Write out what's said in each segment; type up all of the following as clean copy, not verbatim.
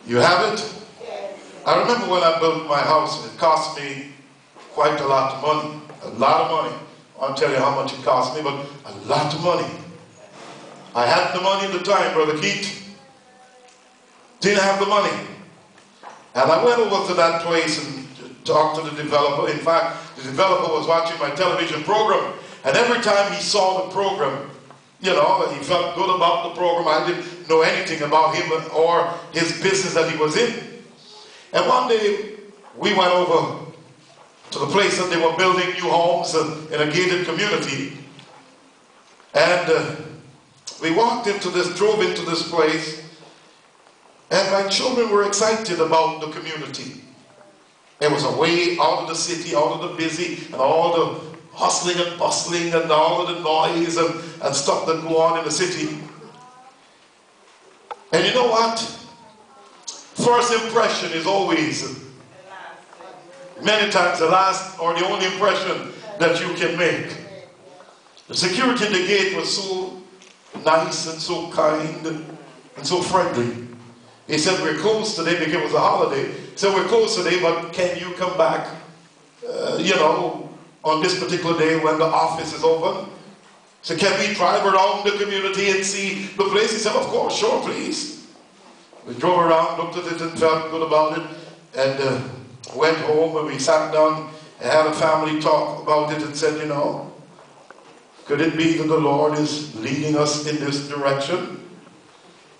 You have it? I remember when I built my house, and it cost me quite a lot of money. A lot of money. I won't tell you how much it cost me, but a lot of money. I had the money at the time, Brother Keith. Didn't have the money. And I went over to that place and talked to the developer. In fact, the developer was watching my television program. And every time he saw the program, you know, he felt good about the program. I didn't know anything about him or his business that he was in. And one day, we went over to the place that they were building new homes in a gated community. And we walked into this, drove into this place, and my children were excited about the community. It was away out of the city, out of the busy, and all the hustling and bustling and all of the noise and stuff that go on in the city. And you know what? First impression is always, many times, the last or the only impression that you can make. The security at the gate was so nice and so kind and so friendly. He said, we're closed today because it was a holiday. He said, we're closed today, but can you come back, you know, on this particular day when the office is open? So can we drive around the community and see the place? He said, of course, sure, please. We drove around, looked at it and felt good about it, and went home and we sat down and had a family talk about it and said, you know, could it be that the Lord is leading us in this direction?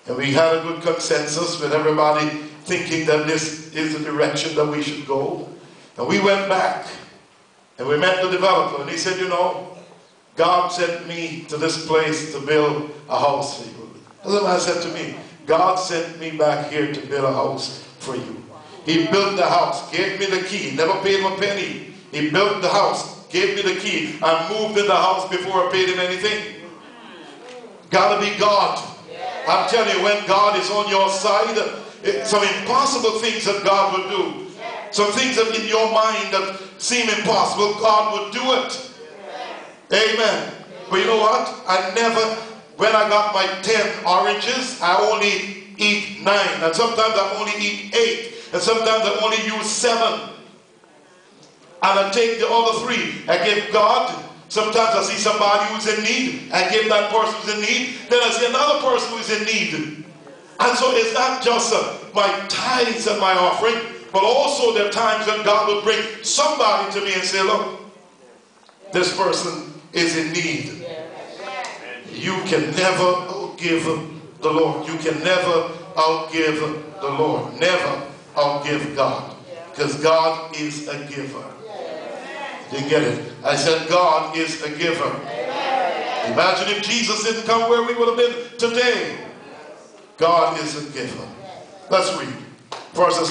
And we had a good consensus with everybody thinking that this is the direction that we should go. And we went back and we met the developer, and he said, you know, God sent me to this place to build a house for you. The man said to me, God sent me back here to build a house for you. He built the house, gave me the key, never paid him a penny. He built the house, gave me the key, and moved in the house before I paid him anything. Gotta be God. I'm telling you, when God is on your side, some impossible things that God would do. Some things that in your mind that seem impossible, God would do it. Amen. But you know what? I never, when I got my 10 oranges, I only eat 9. And sometimes I only eat 8. And sometimes I only use 7. And I take the other 3. I give God. Sometimes I see somebody who's in need. I give that person who's in need. Then I see another person who's in need. And so it's not just my tithes and my offering, but also there are times when God will bring somebody to me and say, look, this person is in need. You can never outgive the Lord. You can never outgive the Lord. Never outgive God. Because God is a giver. Didn't get it? I said God is a giver. Imagine if Jesus didn't come, where we would have been today. God is a giver. Let's read. Verses